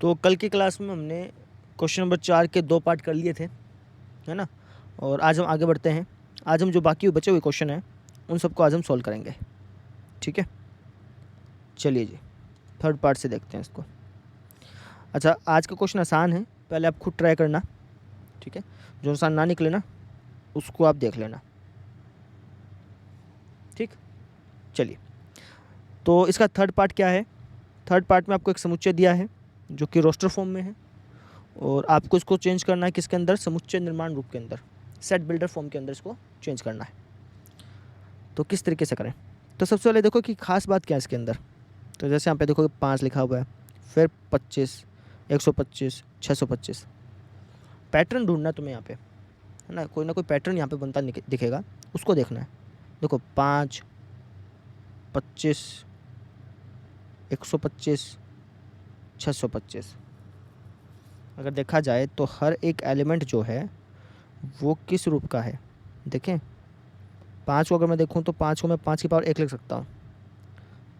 तो कल की क्लास में हमने क्वेश्चन नंबर 4 के 2 पार्ट कर लिए थे, है ना। और आज हम आगे बढ़ते हैं। आज हम जो बाकी बचे हुए क्वेश्चन हैं उन सबको आज हम सॉल्व करेंगे, ठीक है। चलिए जी, थर्ड पार्ट से देखते हैं इसको। अच्छा, आज का क्वेश्चन आसान है, पहले आप खुद ट्राई करना, ठीक है। जो आसान ना निकले ना उसको आप देख लेना, ठीक। चलिए, तो इसका थर्ड पार्ट क्या है। थर्ड पार्ट में आपको एक समुच्चय दिया है जो कि रोस्टर फॉर्म में है, और आपको इसको चेंज करना है किसके अंदर, समुच्चय निर्माण रूप के अंदर, सेट बिल्डर फॉर्म के अंदर इसको चेंज करना है। तो किस तरीके से करें, तो सबसे पहले देखो कि खास बात क्या है इसके अंदर। तो जैसे यहाँ पे देखो 5 लिखा हुआ है, फिर 25, 125, 625। पैटर्न ढूंढना है तुम्हें यहाँ पे, है ना। कोई ना कोई पैटर्न यहाँ पे बनता दिखेगा, उसको देखना है। देखो 5, 25, 125, 625। अगर देखा जाए तो हर एक एलिमेंट जो है वो किस रूप का है, देखें। 5 को अगर मैं देखूं तो 5 को मैं 5 की पावर 1 लिख सकता हूँ।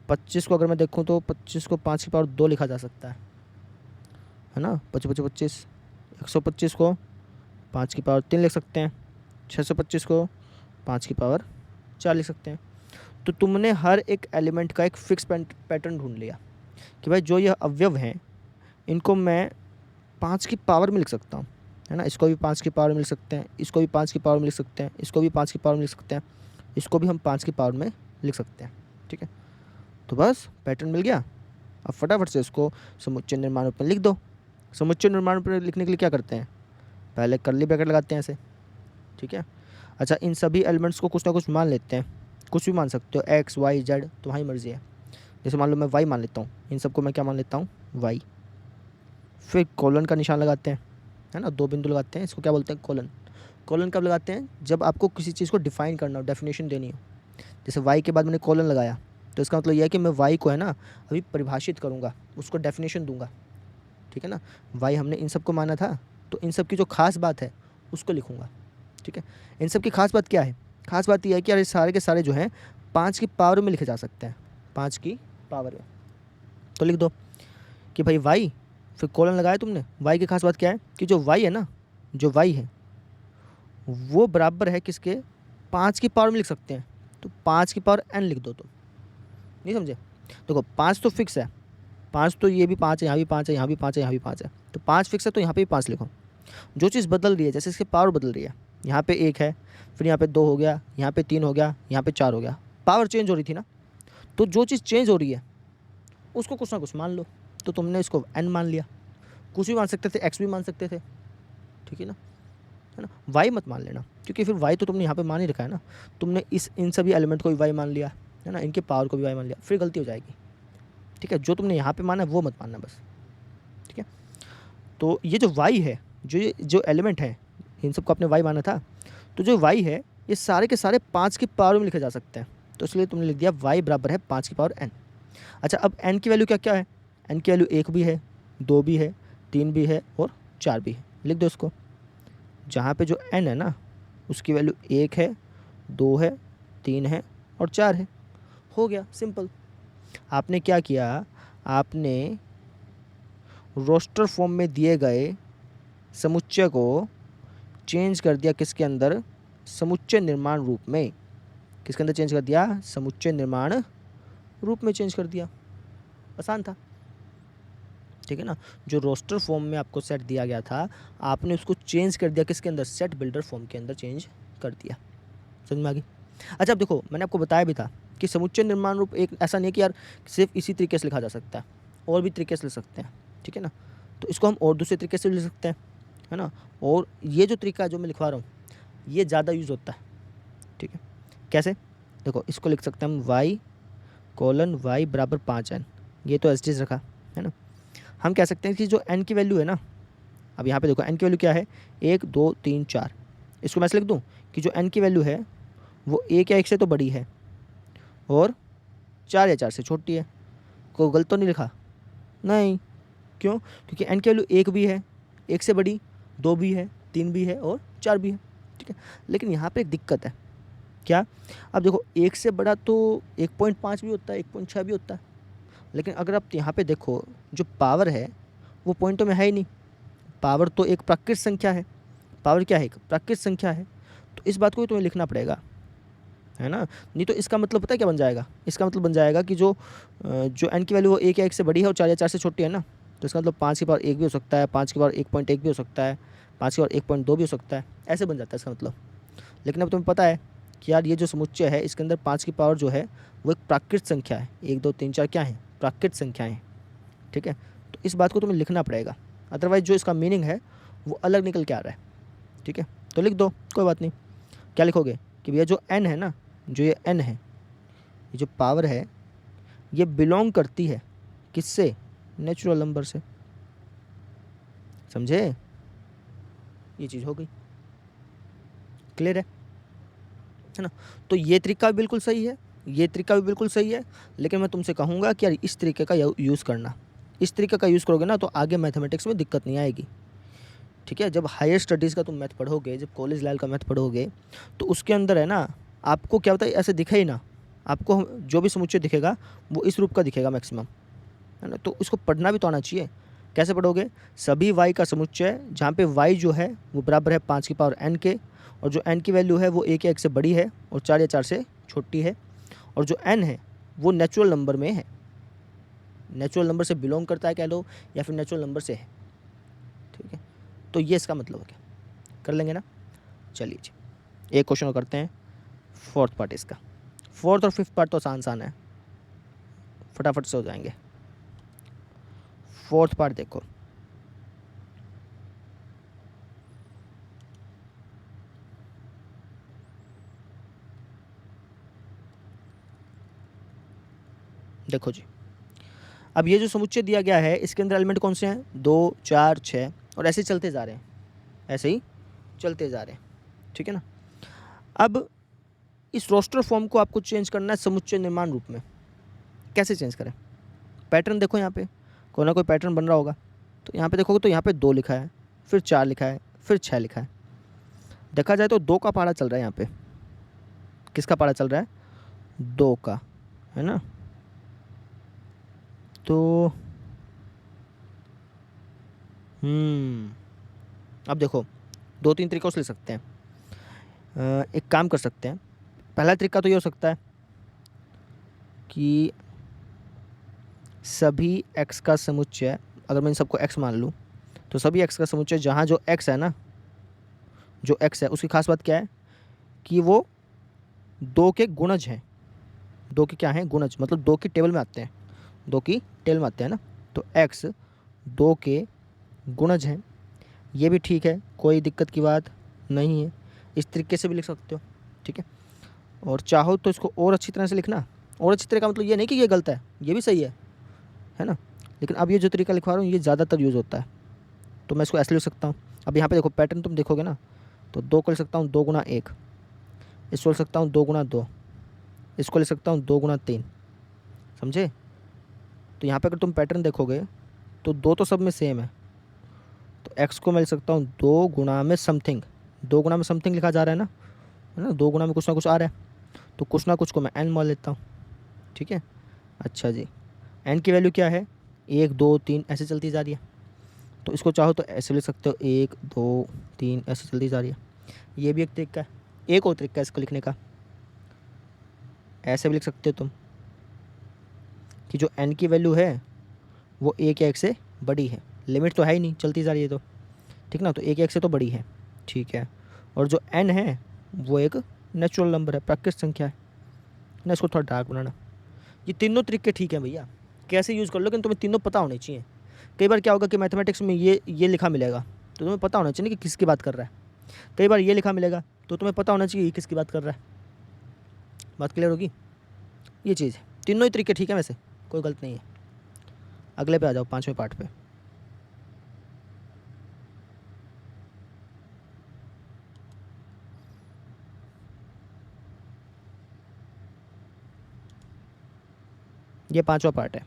25 को अगर मैं देखूं तो 25 को 5 की पावर 2 लिखा जा सकता है ना। 25, 25, 125 को 5 की पावर 3 लिख सकते हैं। 625 को 5 की पावर 4 लिख सकते हैं। तो तुमने हर एक एलिमेंट का एक फिक्स पैटर्न ढूंढ लिया कि भाई जो यह अवयव हैं इनको मैं 5 की पावर में लिख सकता हूँ, है ना। इसको भी 5 की पावर में लिख सकते हैं, इसको भी 5 की पावर में लिख सकते हैं, इसको भी 5 की पावर में लिख सकते हैं, इसको भी हम 5 की पावर में लिख सकते हैं, ठीक है। तो बस पैटर्न मिल गया। अब फटाफट से इसको समुच्चय निर्माण रूप में लिख दो। समुच्चय निर्माण रूप में लिखने के लिए क्या करते हैं, पहले कर्ली ब्रैकेट लगाते हैं ऐसे, ठीक है। अच्छा, इन सभी एलिमेंट्स को कुछ ना कुछ मान लेते हैं, कुछ भी मान सकते हो, एक्स वाई जेड, तुम्हारी मर्जी है। जैसे मान लो मैं वाई मान लेता हूँ, इन सबको मैं क्या मान लेता हूँ, वाई। फिर कॉलन का निशान लगाते हैं, है ना, 2 बिंदु लगाते हैं, इसको क्या बोलते हैं, कॉलन। कॉलन कब लगाते हैं, जब आपको किसी चीज़ को डिफाइन करना हो, डेफिनेशन देनी हो। जैसे वाई के बाद मैंने कॉलन लगाया तो इसका मतलब यह है कि मैं वाई को, है ना, अभी परिभाषित करूँगा, उसको डेफिनेशन दूंगा, ठीक है ना। वाई हमने इन सबको माना था, तो इन सब की जो खास बात है उसको लिखूँगा, ठीक है। इन सब की खास बात क्या है, खास बात यह है कि यार सारे के सारे जो हैं 5 की पावर में लिखे जा सकते हैं, 5 की पावर में। तो लिख दो कि भाई वाई, फिर कॉलन लगाया तुमने। वाई की खास बात क्या है कि जो वाई है ना, जो वाई है वो बराबर है किसके, 5 की पावर में लिख सकते हैं। तो 5 की पावर n लिख दो। तो नहीं समझे, देखो 5 तो फिक्स है, 5 तो ये भी 5 है, यहाँ भी 5 है, यहाँ भी 5 है, यहाँ भी 5 है, तो 5 फिक्स है, तो यहाँ पे भी 5 लिखो। जो चीज़ बदल रही है, जैसे इसकी पावर बदल रही है, यहाँ पे 1 है, फिर यहाँ पे 2 हो गया, यहाँ पे 3 हो गया, यहाँ पे 4 हो गया, पावर चेंज हो रही थी ना। तो जो चीज़ चेंज हो रही है उसको कुछ ना कुछ मान लो। तो तुमने इसको n मान लिया, कुछ भी मान सकते थे, x भी मान सकते थे, ठीक है ना, है ना। y मत मान लेना, क्योंकि फिर y तो तुमने यहाँ पे मान ही रखा है ना। तुमने इन सभी एलिमेंट को भी y मान लिया, है ना, इनके पावर को भी y मान लिया, फिर गलती हो जाएगी, ठीक है। जो तुमने यहाँ पे माना है वो मत मानना बस, ठीक है। तो ये जो y है, जो एलिमेंट है, इन सबको आपने y माना था, तो जो y है ये सारे के सारे 5 की पावर में लिखे जा सकते हैं। तो इसलिए तुमने लिख दिया y बराबर है 5 की पावर n। अच्छा, अब n की वैल्यू क्या क्या है, n की वैल्यू 1 भी है, 2 भी है, 3 भी है और 4 भी है। लिख दो इसको। जहाँ पे जो n है ना उसकी वैल्यू 1 है, 2 है, 3 है और 4 है। हो गया सिंपल। आपने क्या किया, आपने रोस्टर फॉर्म में दिए गए समुच्चय को चेंज कर दिया किसके अंदर, समुच्चय निर्माण रूप में। किसके अंदर चेंज कर दिया, समुच्चय निर्माण रूप में चेंज कर दिया। आसान था, ठीक है ना। जो रोस्टर फॉर्म में आपको सेट दिया गया था, आपने उसको चेंज कर दिया किसके अंदर, सेट बिल्डर फॉर्म के अंदर चेंज कर दिया। समझ में आ गई। अच्छा, अब देखो मैंने आपको बताया भी था कि समुच्चय निर्माण रूप एक ऐसा नहीं कि यार सिर्फ इसी तरीके से लिखा जा सकता है, और भी तरीके से लिख सकते हैं, ठीक है ना। तो इसको हम और दूसरे तरीके से लिख सकते हैं, है ना। और ये जो तरीका है जो मैं लिखवा रहा हूँ ये ज़्यादा यूज़ होता है, ठीक है। कैसे, देखो इसको लिख सकते हैं हम y कॉलन y बराबर 5n। ये तो एज रखा, है ना। हम कह सकते हैं कि जो n की वैल्यू है ना, अब यहाँ पे देखो n की वैल्यू क्या है, 1, 2, 3, 4। इसको मैं ऐसे लिख दूँ कि जो n की वैल्यू है वो 1 या 1 से तो बड़ी है और 4 या 4 से छोटी है। कोई गलत तो नहीं लिखा, नहीं। क्यों, क्योंकि n की वैल्यू 1 भी है, 1 से बड़ी, 2 भी है, 3 भी है और 4 भी है, ठीक है। लेकिन यहाँ पे एक दिक्कत है, क्या, अब देखो 1 से बड़ा तो 1.5 भी होता है, 1.6 भी होता है। लेकिन अगर आप यहाँ पे देखो जो पावर है वो पॉइंटों में है ही नहीं। पावर तो एक प्राकृत संख्या है, पावर क्या है, एक प्राकृत संख्या है, तो इस बात को भी तुम्हें लिखना पड़ेगा, है ना। नहीं तो इसका मतलब पता है क्या बन जाएगा, इसका मतलब बन जाएगा कि जो एन की वैल्यू वो 1 या 1 से बड़ी है और 4 या 4 से छोटी है ना, तो इसका मतलब 5 की पावर 1 भी हो सकता है, 5 की पावर 1.1 भी हो सकता है, 5 की पावर 1.2 भी हो सकता है, ऐसे बन जाता है इसका मतलब। लेकिन अब तुम्हें पता है कि यार ये जो समुच्चय है इसके अंदर 5 की पावर जो है वो एक प्राकृत संख्या है, 1 2 3 4 क्या है, प्राकृत संख्याएँ हैं, ठीक है। तो इस बात को तुम्हें लिखना पड़ेगा, अदरवाइज जो इसका मीनिंग है वो अलग निकल के आ रहा है, ठीक है। तो लिख दो, कोई बात नहीं। क्या लिखोगे कि भैया जो एन है ना, जो ये एन है, ये जो पावर है, ये बिलोंग करती है किससे, नेचुरल नंबर से, समझे। ये चीज़ हो गई, क्लियर है ना। तो ये तरीका भी बिल्कुल सही है, ये तरीका भी बिल्कुल सही है, लेकिन मैं तुमसे कहूँगा कि यार इस तरीके का यूज़ करना, इस तरीके का यूज़ करोगे ना तो आगे मैथमेटिक्स में दिक्कत नहीं आएगी, ठीक है। जब हायर स्टडीज़ का तुम मैथ पढ़ोगे, जब कॉलेज लेवल का मैथ पढ़ोगे, तो उसके अंदर है ना, आपको क्या होता है, ऐसे दिखे ही ना, आपको जो भी समुच्चय दिखेगा वो इस रूप का दिखेगा मैक्सिमम, है ना। तो उसको पढ़ना भी तो आना चाहिए। कैसे पढ़ोगे, सभी y का समुच्चय जहाँ पे y जो है वो बराबर है 5 की पावर n के, और जो n की वैल्यू है वो 1 या 1 से बड़ी है और 4 या 4 से छोटी है, और जो n है वो नेचुरल नंबर में है, नेचुरल नंबर से बिलोंग करता है कह लो, या फिर नेचुरल नंबर से है, ठीक है। तो ये इसका मतलब है, क्या कर लेंगे ना। चलिए जी, एक क्वेश्चन और करते हैं, फोर्थ पार्ट इसका। फोर्थ और फिफ्थ पार्ट तो आसान आसान है, फटाफट से हो जाएंगे। फोर्थ पार्ट देखो, देखो जी, अब ये जो समुच्चय दिया गया है इसके अंदर एलिमेंट कौन से हैं, 2 4 6, और ऐसे ही चलते जा रहे हैं, ऐसे ही चलते जा रहे हैं, ठीक है ना। अब इस रोस्टर फॉर्म को आपको चेंज करना है समुच्चय निर्माण रूप में। कैसे चेंज करें, पैटर्न देखो, यहाँ पे कोई ना कोई पैटर्न बन रहा होगा। तो यहाँ पे देखोगे तो यहाँ पे 2 लिखा है, फिर 4 लिखा है, फिर 6 लिखा है। देखा जाए तो 2 का पहाड़ा चल रहा है यहाँ पे, किसका पहाड़ा चल रहा है, 2 का, है ना। तो अब देखो 2-3 तरीक़ों से ले सकते हैं। एक काम कर सकते हैं, पहला तरीका तो ये हो सकता है कि सभी x का समुच्चय, अगर मैं इन सबको x मान लूँ, तो सभी x का समुच्चय जहाँ जो x है ना, जो x है उसकी खास बात क्या है कि वो 2 के गुणज हैं, 2 के क्या हैं, गुणज, मतलब 2 की टेबल में आते हैं, 2 की टेबल में आते हैं ना। तो x 2 के गुणज हैं, ये भी ठीक है, कोई दिक्कत की बात नहीं है, इस तरीके से भी लिख सकते हो, ठीक है। और चाहो तो इसको और अच्छी तरह से लिखना, और अच्छी तरह का मतलब ये नहीं कि ये गलत है, ये भी सही है ना। लेकिन अब ये जो तरीका लिखवा रहा हूँ ये ज़्यादातर यूज़ होता है, तो मैं इसको ऐसे लिख सकता हूँ। अब यहाँ पे देखो पैटर्न तुम देखोगे ना, तो 2 को लिख सकता हूँ 2 गुना 1, इसको लिख सकता हूँ 2 गुना 2, इसको लिख सकता हूँ 2 गुना 3, समझे। तो यहाँ पे अगर तुम पैटर्न देखोगे तो 2 तो सब में सेम है, तो x को मैं लिख सकता हूँ 2 गुना में समथिंग, 2 गुना में समथिंग लिखा जा रहा है ना, 2 गुना में कुछ ना कुछ आ रहा है, तो कुछ ना कुछ को मैं n मान लेता हूँ, ठीक है। अच्छा जी, n की वैल्यू क्या है, 1 2 3 ऐसे चलती जा रही है, तो इसको चाहो तो ऐसे लिख सकते हो 1 2 3 ऐसे चलती जा रही है। ये भी एक तरीका है, एक और तरीका है इसको लिखने का, ऐसे भी लिख सकते हो तुम कि जो n की वैल्यू है वो 1 या 1 से बड़ी है, लिमिट तो है ही नहीं, चलती जा रही है तो, ठीक ना, तो 1 या 1 से तो बड़ी है, ठीक है। और जो n है वो एक नेचुरल नंबर है, प्राकृत संख्या है ना। इसको थोड़ा डार्क बनाना। ये तीनों तरीके ठीक है भैया, कैसे यूज़ कर लो, लेकिन तुम्हें तीनों पता होने चाहिए। कई बार क्या होगा कि मैथमेटिक्स में ये लिखा मिलेगा तो तुम्हें पता होना चाहिए कि किसकी बात कर रहा है, कई बार ये लिखा मिलेगा तो तुम्हें पता होना चाहिए किसकी बात कर रहा है। बात क्लियर होगी, ये चीज़ है। तीनों ही तरीके ठीक है, वैसे कोई गलत नहीं है। अगले पे आ जाओ, 5वें पार्ट पे। ये 5वां पार्ट है।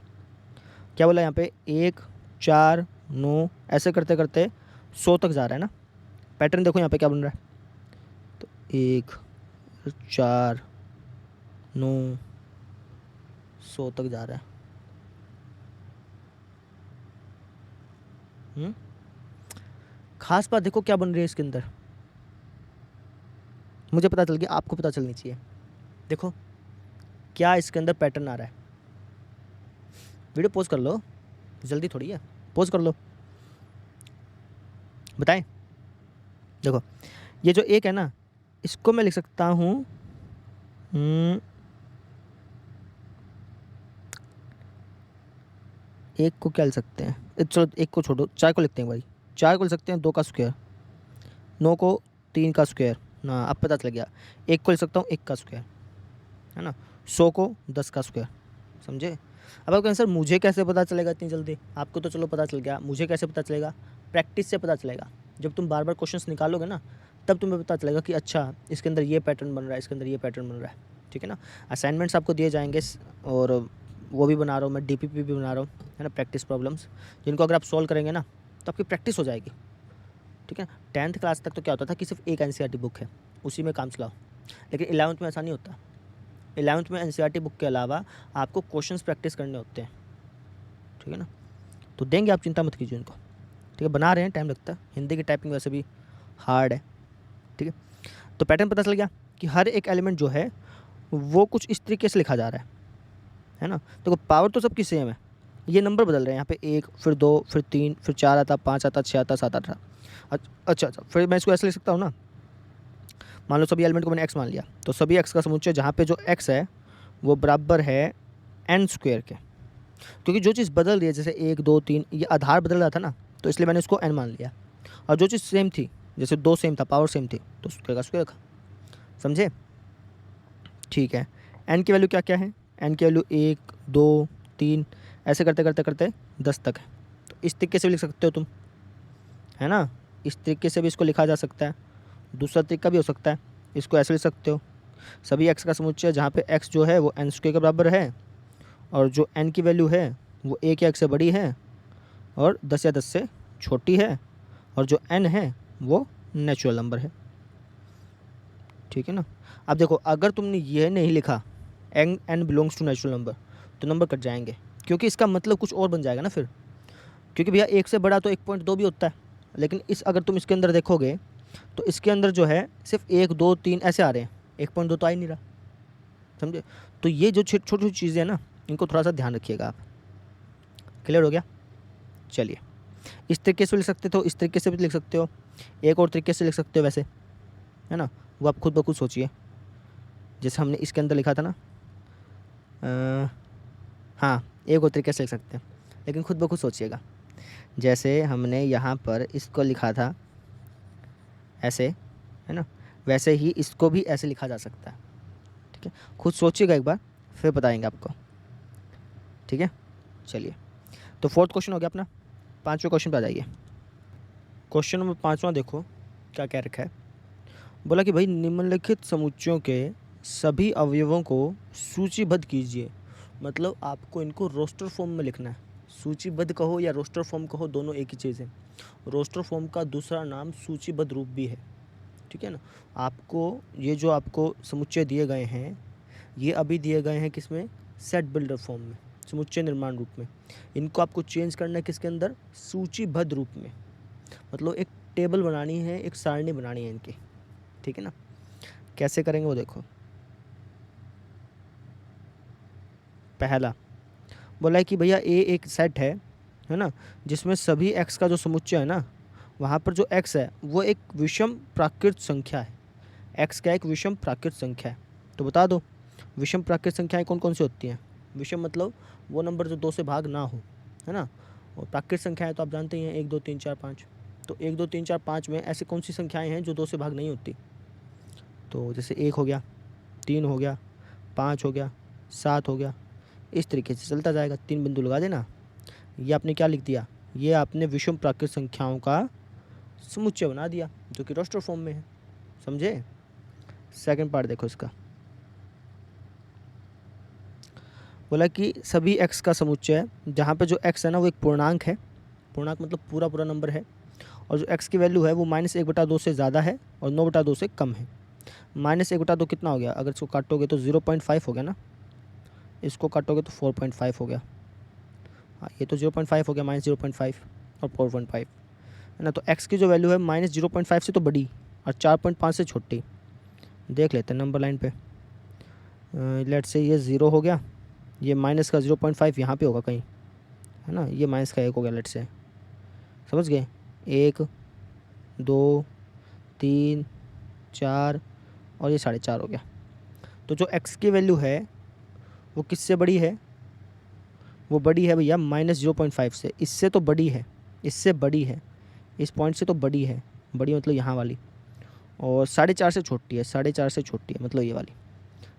क्या बोला यहाँ पे, 1 4 9 ऐसे करते करते 100 तक जा रहा है ना। पैटर्न देखो यहाँ पे क्या बन रहा है, तो 1 4 9 100 तक जा रहा है। खास बात देखो क्या बन रही है इसके अंदर, मुझे पता चल गया, आपको पता चलनी चाहिए। देखो क्या इसके अंदर पैटर्न आ रहा है। वीडियो पॉज कर लो, जल्दी थोड़ी है, पॉज कर लो, बताएं। देखो ये जो एक है ना, इसको मैं लिख सकता हूँ एक को क्या लिख सकते हैं, चलो एक को छोड़ो, 4 को लिखते हैं भाई। 4 को लिख सकते हैं 2 का स्क्वायर, 9 को 3 का स्क्वायर ना, अब पता चल गया। 1 को लिख सकता हूँ 1 का स्क्वायर, है ना। 100 को 10 का स्क्वायर, समझे। अब आपका आंसर मुझे कैसे पता चलेगा इतनी जल्दी, आपको तो चलो पता चल गया, मुझे कैसे पता चलेगा, प्रैक्टिस से पता चलेगा। जब तुम बार बार क्वेश्चंस निकालोगे ना, तब तुम्हें पता चलेगा कि अच्छा इसके अंदर ये पैटर्न बन रहा है, इसके अंदर ये पैटर्न बन रहा है, ठीक है ना। असाइनमेंट्स आपको दिए जाएंगे और वो भी बना रहा हूँ मैं, DPP भी बना रहा हूँ, है ना, प्रैक्टिस प्रॉब्लम्स, जिनको अगर आप सॉल्व करेंगे ना तो आपकी प्रैक्टिस हो जाएगी, ठीक है। 10th क्लास तक तो क्या होता था कि सिर्फ एक NCERT बुक है, उसी में काम चलाओ, लेकिन 11th में ऐसा नहीं होता। 11th में NCERT बुक के अलावा आपको क्वेश्चंस प्रैक्टिस करने होते हैं, ठीक है ना। तो देंगे, आप चिंता मत कीजिए उनको, ठीक है। बना रहे हैं, टाइम लगता है, हिंदी की टाइपिंग वैसे भी हार्ड है, ठीक है। तो पैटर्न पता चल गया कि हर एक एलिमेंट जो है वो कुछ इस तरीके से लिखा जा रहा है ना। देखो पावर तो सबकी सेम है, ये नंबर बदल रहे हैं, यहाँ पे 1 फिर 2 फिर 3 फिर 4 आता, 5 आता, 6 आता, 7 आता। अच्छा, फिर मैं इसको ऐसे लिख सकता हूँ ना, मान लो सभी एलिमेंट को मैंने x मान लिया, तो सभी x का समुच्चय जहाँ पे जो x है वो बराबर है n स्क्वायर के, क्योंकि जो चीज़ बदल रही है, जैसे 1 2 3 ये आधार बदल रहा था ना, तो इसलिए मैंने उसको n मान लिया। और जो चीज़ सेम थी, जैसे 2 सेम था, पावर सेम थी, तो स्क्वायर का स्क्वायर रखा, समझे, ठीक है। n की वैल्यू क्या क्या है, n की वैल्यू 1 2 3 ऐसे करते करते करते 10 तक है। तो इस तरीके से भी लिख सकते हो तुम, है ना, इस तरीके से भी इसको लिखा जा सकता है। दूसरा तरीका भी हो सकता है, इसको ऐसे लिख सकते हो, सभी x का समुच्चय जहाँ पे x जो है वो n स्क्वायर के बराबर है, और जो n की वैल्यू है वो 1 या 1 से बड़ी है और 10 या 10 से छोटी है, और जो n है वो नेचुरल नंबर है, ठीक है ना। अब देखो अगर तुमने ये नहीं लिखा n belongs to natural number, तो नंबर कट जाएंगे, क्योंकि इसका मतलब कुछ और बन जाएगा ना फिर, क्योंकि भैया 1 से बड़ा तो 1.2 भी होता है, लेकिन इस अगर तुम इसके अंदर देखोगे तो इसके अंदर जो है सिर्फ 1 2 3 ऐसे आ रहे हैं, 1.2 तो आ ही नहीं रहा, समझे। तो ये जो छोटी छोटी चीज़ें हैं ना, इनको थोड़ा सा ध्यान रखिएगा आप। क्लियर हो गया, चलिए। इस तरीके से भी लिख सकते हो, इस तरीके से भी लिख सकते हो, एक और तरीके से लिख सकते हो वैसे, है ना, वो आप खुद ब खुद सोचिए। जैसे हमने इसके अंदर लिखा था ना, हाँ एक और तरीके से लिख सकते हैं, लेकिन खुद ब खुद सोचिएगा। जैसे हमने यहाँ पर इसको लिखा था ऐसे, है ना, वैसे ही इसको भी ऐसे लिखा जा सकता है, ठीक है। खुद सोचिएगा एक बार, फिर बताएंगे आपको, ठीक है। चलिए, तो 4th क्वेश्चन हो गया अपना। 5वें क्वेश्चन पे आ जाइए। क्वेश्चन नंबर 5वां देखो क्या कह रखा है। बोला कि भाई निम्नलिखित समुच्चयों के सभी अवयवों को सूचीबद्ध कीजिए, मतलब आपको इनको रोस्टर फॉर्म में लिखना है। सूचीबद्ध कहो या रोस्टर फॉर्म कहो, दोनों एक ही चीज़ है। रोस्टर फॉर्म का दूसरा नाम सूचीबद्ध रूप भी है, ठीक है ना। आपको ये जो आपको समुच्चय दिए गए हैं, ये अभी दिए गए हैं किसमें, सेट बिल्डर फॉर्म में, समुच्चय निर्माण रूप में। इनको आपको चेंज करना है किसके अंदर, सूचीबद्ध रूप में, मतलब एक टेबल बनानी है, एक सारणी बनानी है इनकी, ठीक है ना। कैसे करेंगे वो देखो। पहला बोला है कि भैया ए एक सेट है ना, जिसमें सभी x का जो समुच्चय है ना, वहाँ पर जो x है वो एक विषम प्राकृत संख्या है। x क्या एक विषम प्राकृत संख्या है, तो बता दो विषम प्राकृत संख्याएं कौन कौन सी होती हैं। विषम मतलब वो नंबर जो 2 से भाग ना हो, है ना, और प्राकृत संख्याएं तो आप जानते ही हैं 1 2 3 4 5। तो 1 2 3 4 5 में ऐसी कौन सी संख्याएं हैं जो 2 से भाग नहीं होती। तो जैसे 1 हो गया, 3 हो गया, 5 हो गया, 7 हो गया, इस तरीके से चलता जाएगा। 3 बिंदु लगा देना। ये आपने क्या लिख दिया, ये आपने विषम प्राकृत संख्याओं का समुच्चय बना दिया, जो कि रोस्टर फॉर्म में है, समझे। सेकंड पार्ट देखो इसका। बोला कि सभी x का समुच्चय, जहाँ पे जो x है ना वो एक पूर्णांक है, पूर्णांक मतलब पूरा पूरा नंबर है, और जो x की वैल्यू है वो -1/2 से ज़्यादा है और 9/2 से कम है। -1/2 कितना हो गया, अगर इसको काटोगे तो 0.5 हो गया ना, इसको काटोगे तो 4.5 हो गया। हाँ ये तो 0.5 हो गया, -0.5, और 4.5, है ना। तो x की जो वैल्यू है -0.5 से तो बड़ी और 4.5 से छोटी। देख लेते हैं नंबर लाइन पे। लेट्स से ये 0 हो गया, ये माइनस का 0.5 यहाँ पे होगा कहीं, है ना। ये माइनस का 1 हो गया, लेट्स से, समझ गए। 1 2 3 4 और ये 4.5 हो गया। तो जो x की वैल्यू है वो किससे बड़ी है? वो बड़ी है भैया -0.5 से। इससे तो बड़ी है, इससे बड़ी है, इस पॉइंट से तो बड़ी है। बड़ी मतलब यहाँ वाली। और 4.5 से छोटी है, 4.5 से छोटी है मतलब ये वाली,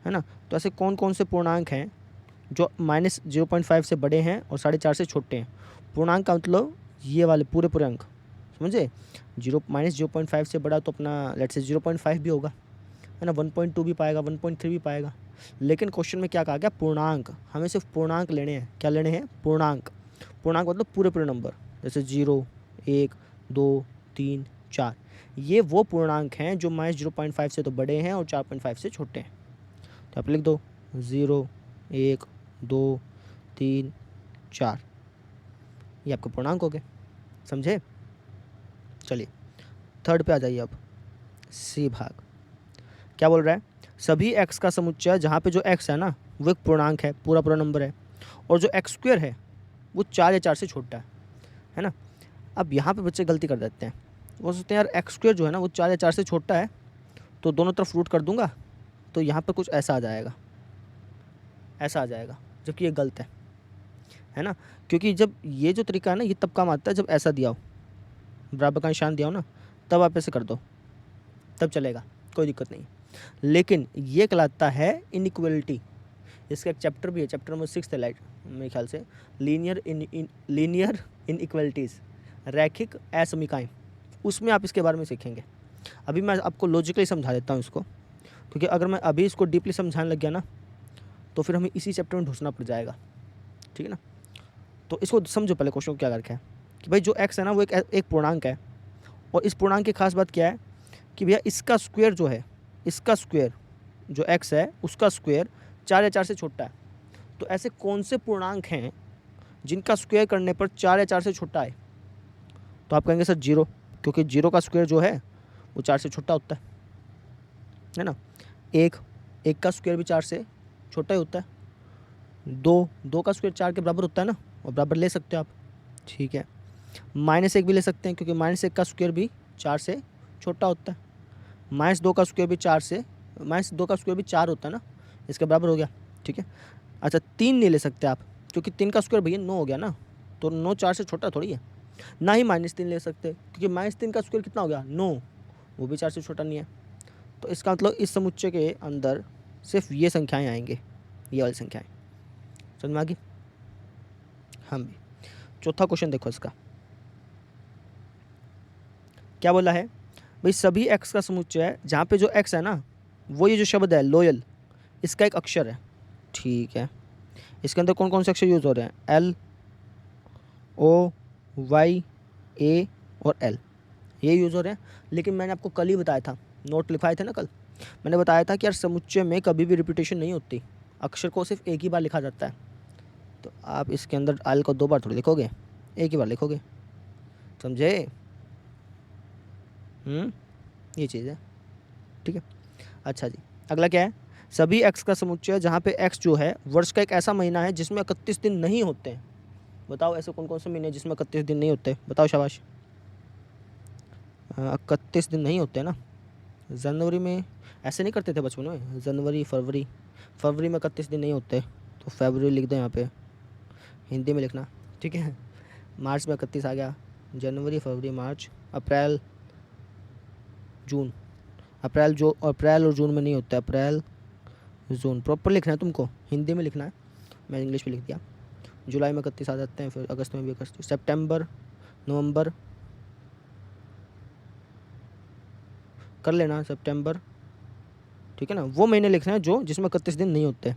है ना। तो ऐसे कौन कौन से पूर्णांक हैं जो -0.5 से बड़े हैं और 4.5 से छोटे हैं? पूर्णांक का मतलब ये वाले पूरे पूरे अंक, समझे। -0.5 से बड़ा तो अपना लेट्स से 0.5 भी होगा, है ना। 1.2 भी पाएगा, 1.3 भी पाएगा। लेकिन क्वेश्चन में क्या कहा गया? पूर्णांक। हमें सिर्फ पूर्णांक लेने हैं। क्या लेने हैं? पूर्णांक। पूर्णांक मतलब पूरे पूरे नंबर, जैसे 0 1 2 3 4। ये वो पूर्णांक हैं जो -0.5 से तो बड़े हैं और 4.5 से छोटे हैं। तो आप लिख दो 0 1 2 3 4, ये आपके पूर्णांक हो गए, समझे। चलिए थर्ड पे आ जाइए अब। सी भाग क्या बोल रहा है? सभी x का समुच्चय जहाँ पे जो x है ना वो एक पूर्णांक है, पूरा पूरा नंबर है, और जो x स्क्वायर है वो 4 या 4 से छोटा है ना। अब यहाँ पे बच्चे गलती कर देते हैं, वो सोचते हैं यार x स्क्वायर जो है ना वो 4 या 4 से छोटा है, तो दोनों तरफ रूट कर दूंगा तो यहाँ पे कुछ ऐसा आ जाएगा, ऐसा आ जाएगा, जबकि ये गलत है ना। क्योंकि जब ये जो तरीका है ना ये तब काम आता है जब ऐसा दिया हो, बराबर का निशान दिया हो ना, तब आप ऐसे कर दो, तब चलेगा, कोई दिक्कत नहीं। लेकिन ये कहलाता है इनइक्वलिटी। इसका एक चैप्टर भी है, चैप्टर नंबर 6 है लाइट मेरे ख्याल से, लीनियर इनइक्वलिटीज़, रैखिक असमीकाएँ। उसमें आप इसके बारे में सीखेंगे। अभी मैं आपको लॉजिकली समझा देता हूँ इसको, क्योंकि अगर मैं अभी इसको डीपली समझाने लग गया ना तो फिर हमें इसी चैप्टर में ढूंढना पड़ जाएगा, ठीक है ना। तो इसको समझो पहले, क्वेश्चन को क्या करके है कि भाई जो x है ना वो एक पूर्णांक है, और इस पूर्णांक की खास बात क्या है कि भैया इसका स्क्वायर जो है, इसका स्क्वायर जो x है उसका स्क्वायर 4 या 4 से छोटा है। तो ऐसे कौन से पूर्णांक हैं जिनका स्क्वायर करने पर 4 या 4 से छोटा है? तो आप कहेंगे सर 0, क्योंकि 0 का स्क्वायर जो है वो 4 से छोटा होता है ना। 1 का स्क्वायर भी 4 से छोटा ही होता है। 2 का स्क्वायर 4 के बराबर होता है ना, और बराबर ले सकते हो आप, ठीक है। -1 भी ले सकते हैं, क्योंकि -1 का स्क्वायर भी 4 से छोटा होता है। -2 का स्क्वायर भी 4 से, -2 का स्क्वायर भी 4 होता है ना, इसके बराबर हो गया, ठीक है। अच्छा 3 नहीं ले सकते आप, क्योंकि 3 का स्क्वायर भैया 9 हो गया ना, तो 9 4 से छोटा थोड़ी है। ना ही -3 ले सकते, क्योंकि -3 का स्क्वायर कितना हो गया? 9, वो भी 4 से छोटा नहीं है। तो इसका मतलब इस समुच्चय के अंदर सिर्फ ये संख्याएँ आएंगे, ये वाली संख्याएँ। समझ में आ गई? हम भी। चौथा क्वेश्चन देखो इसका क्या बोला है। भाई सभी x का समुच्चय है जहाँ पे जो x है ना वो ये जो शब्द है लोयल, इसका एक अक्षर है, ठीक है। इसके अंदर कौन कौन से अक्षर यूज़ हो रहे हैं? L O Y A और L, ये यूज़ हो रहे हैं। लेकिन मैंने आपको कल ही बताया था, नोट लिखाए थे ना कल, मैंने बताया था कि यार समुच्चय में कभी भी रिपीटेशन नहीं होती, अक्षर को सिर्फ एक ही बार लिखा जाता है। तो आप इसके अंदर L को 2 बार थोड़ी लिखोगे, एक ही बार लिखोगे, समझे। ये चीज़ है, ठीक है। अच्छा जी, अगला क्या है? सभी x का समुच्चय जहाँ पे x जो है वर्ष का एक ऐसा महीना है जिसमें 31 दिन नहीं होते हैं। बताओ ऐसे कौन कौन से महीने जिसमें 31 दिन नहीं होते? बताओ शाबाश। 31 दिन नहीं होते ना। जनवरी में ऐसे नहीं करते थे बचपन में, जनवरी फरवरी, फरवरी में 31 दिन नहीं होते, तो फरवरी लिख दो यहाँ पे, हिंदी में लिखना, ठीक है। मार्च में 31 आ गया, जनवरी फरवरी मार्च अप्रैल जून, अप्रैल और जून में नहीं होता है, अप्रैल जून प्रॉपर लिखना है तुमको, हिंदी में लिखना है, मैं इंग्लिश में लिख दिया। जुलाई में 31 आ जाते हैं, फिर अगस्त में भी 31, सितंबर नवंबर कर लेना, सितंबर, ठीक है ना। वो महीने लिखना है जो जिसमें 31 दिन नहीं होते,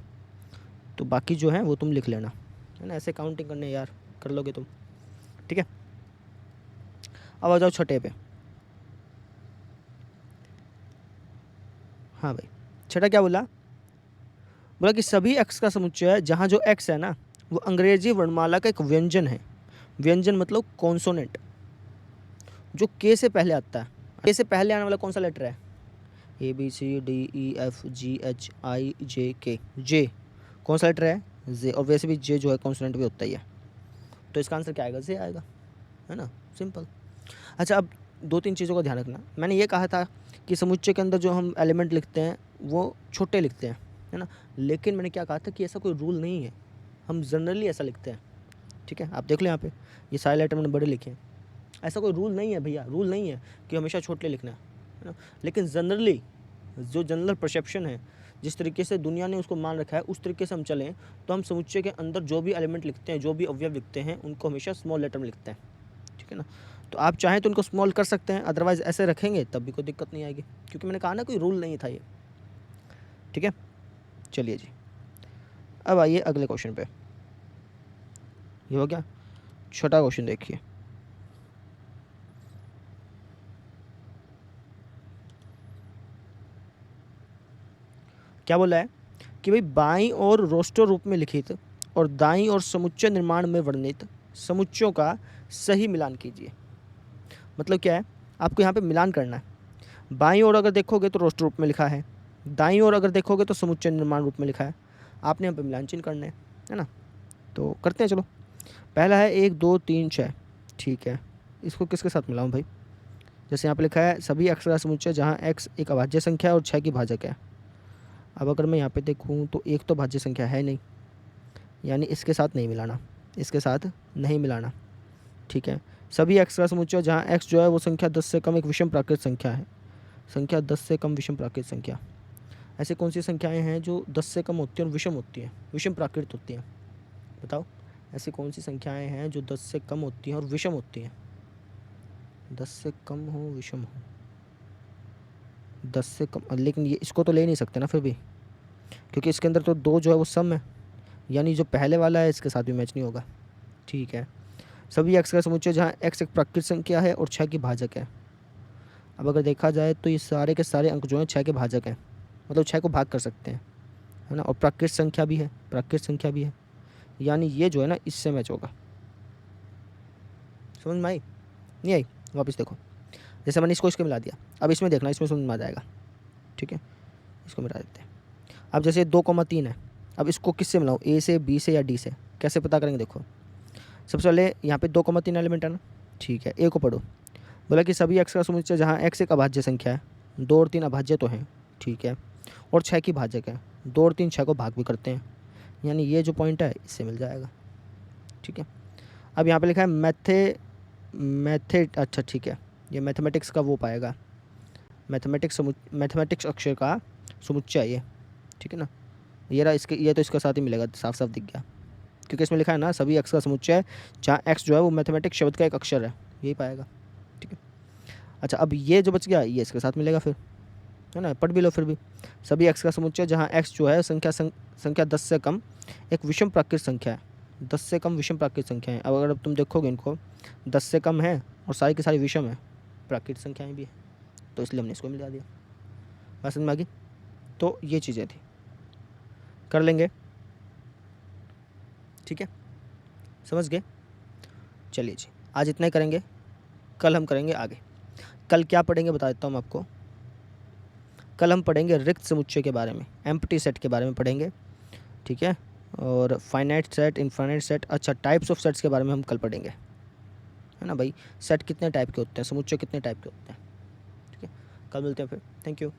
तो बाकी जो है वो तुम लिख लेना, है ना। ऐसे काउंटिंग करने यार कर लोगे तुम, ठीक है। अब आ जाओ छठे पे। हाँ भाई, छठा क्या बोला? बोला कि सभी x का समुच्चय है जहाँ जो x है ना वो अंग्रेजी वर्णमाला का एक व्यंजन है। व्यंजन मतलब कॉन्सोनेंट, जो के से पहले आता है। के से पहले आने वाला कौन सा लेटर है? A B C D E F G H I J K. J कौन सा लेटर है? जे। और वैसे भी जे जो है कॉन्सोनेंट भी होता ही है, तो इसका आंसर क्या आएगा? जे आएगा, है ना, सिंपल। अच्छा, अब दो तीन चीज़ों का ध्यान रखना। मैंने ये कहा था कि समुच्चय के अंदर जो हम एलिमेंट लिखते हैं वो छोटे लिखते हैं, है ना, लेकिन मैंने क्या कहा था कि ऐसा कोई रूल नहीं है, हम जनरली ऐसा लिखते हैं। ठीक है, आप देख लो यहाँ पे ये सारे लेटर मैंने बड़े लिखे हैं। ऐसा कोई रूल नहीं है भैया, रूल नहीं है कि हमेशा छोटे लिखना है ना, लेकिन जनरली जो जनरल परसेप्शन है, जिस तरीके से दुनिया ने उसको मान रखा है, उस तरीके से हम चलें तो हम समुच्चय के अंदर जो भी एलिमेंट लिखते हैं, जो भी अवयव लिखते हैं, उनको हमेशा स्मॉल लेटर में लिखते हैं। ठीक है ना, तो आप चाहें तो उनको स्मॉल कर सकते हैं, अदरवाइज ऐसे रखेंगे तब भी कोई दिक्कत नहीं आएगी, क्योंकि मैंने कहा ना कोई रूल नहीं था ये। ठीक है, चलिए जी, अब आइए अगले क्वेश्चन पे। ये हो गया छोटा क्वेश्चन, देखिए क्या बोला है कि भाई बाईं ओर रोस्टर रूप में लिखित और दाईं ओर समुच्चय निर्माण में वर्णित समुच्चयों का सही मिलान कीजिए। मतलब क्या है, आपको यहाँ पे मिलान करना है। बाईं ओर अगर देखोगे तो रोस्टर रूप में लिखा है, दाईं ओर अगर देखोगे तो समुच्चय निर्माण रूप में लिखा है, आपने यहाँ पे मिलान चिन्ह करना है ना। तो करते हैं, चलो। पहला है 1 2 3 6। ठीक है, इसको किसके साथ मिलाऊँ भाई? जैसे यहाँ पे लिखा है सभी अक्षर का समुच्चय जहाँ x एक अभाज्य संख्या है और 6 की भाजक है। अब अगर मैं यहाँ पे देखूँ तो एक तो भाज्य संख्या है नहीं, यानी इसके साथ नहीं मिलाना, इसके साथ नहीं मिलाना। ठीक है, सभी x का समुच्चय जहाँ x जो है वो संख्या 10 से कम एक विषम प्राकृत संख्या है। संख्या 10 से कम विषम प्राकृत संख्या, ऐसे कौन सी संख्याएं हैं जो 10 से कम होती हैं और विषम होती हैं, विषम प्राकृत होती हैं? बताओ, ऐसी कौन सी संख्याएं हैं जो 10 से कम होती हैं और विषम होती हैं? 10 से कम हो, विषम हो, 10 से कम, लेकिन ये इसको तो ले नहीं सकते ना फिर भी, क्योंकि इसके अंदर तो 2 जो है वो सम है, यानी जो पहले वाला है इसके साथ भी मैच नहीं होगा। ठीक है, सभी x का समुच्चय जहाँ x एक प्राकृत संख्या है और 6 की भाजक है। अब अगर देखा जाए तो ये सारे के सारे अंक जो हैं 6 के भाजक हैं, मतलब 6 को भाग कर सकते हैं, है ना, और प्राकृत संख्या भी है, प्राकृत संख्या भी है, यानी ये जो है ना इससे मैच होगा। समझ में आई? नहीं आई? वापस देखो, जैसे मैंने इसको इसके मिला दिया, अब इसमें देखना, इसमें समझ में आ जाएगा। ठीक है, इसको मिला देते हैं। अब जैसे 2,3 है, अब इसको किससे मिलाऊँ, ए से, बी से या डी से? कैसे पता करेंगे? देखो, सबसे पहले यहाँ पे 2,3 एलिमेंट है ना। ठीक है, ए को पढ़ो। बोला कि सभी x का समुच्चय जहाँ x एक अभाज्य संख्या है, 2 और 3 अभाज्य तो हैं, ठीक है, और 6 की भाजक है, 2 और 3 6 को भाग भी करते हैं, यानी ये जो पॉइंट है इससे मिल जाएगा। ठीक है, अब यहाँ पे लिखा है अच्छा ठीक है, ये मैथमेटिक्स का वो पाएगा, मैथमेटिक्स अक्षर का समुच्चय है ये। ठीक है ना, ये रहा, इसके ये तो इसका साथ ही मिलेगा, साफ साफ दिख गया, क्योंकि इसमें लिखा है ना सभी x का समुच्चय जहाँ x जो है वो मैथमेटिक्स शब्द का एक अक्षर है, यही पाएगा। ठीक है, अच्छा, अब ये जो बच गया ये इसके साथ मिलेगा फिर, है ना, पढ़ भी लो फिर भी। सभी x का समुच्चय जहाँ x जो है संख्या 10 से कम एक विषम प्राकृत संख्या है, 10 से कम विषम प्राकृत संख्या है। अब अगर तुम देखोगे इनको, 10 से कम है और सारी की सारी विषम है, प्राकृत संख्याएँ भी है, तो इसलिए हमने इसको मिला दिया। बात समझ में आ गई? तो ये चीज़ें थी, कर लेंगे। ठीक है, समझ गए? चलिए जी, आज इतना ही करेंगे, कल हम करेंगे आगे। कल क्या पढ़ेंगे बता देता हूँ आपको। कल हम पढ़ेंगे रिक्त समुच्चय के बारे में, एम्प्टी सेट के बारे में पढ़ेंगे। ठीक है, और फाइनाइट सेट, इनफाइनाइट सेट, अच्छा टाइप्स ऑफ सेट्स के बारे में हम कल पढ़ेंगे, है ना भाई, सेट कितने टाइप के होते हैं, समुच्चय कितने टाइप के होते हैं। ठीक है, कल मिलते हैं फिर, थैंक यू।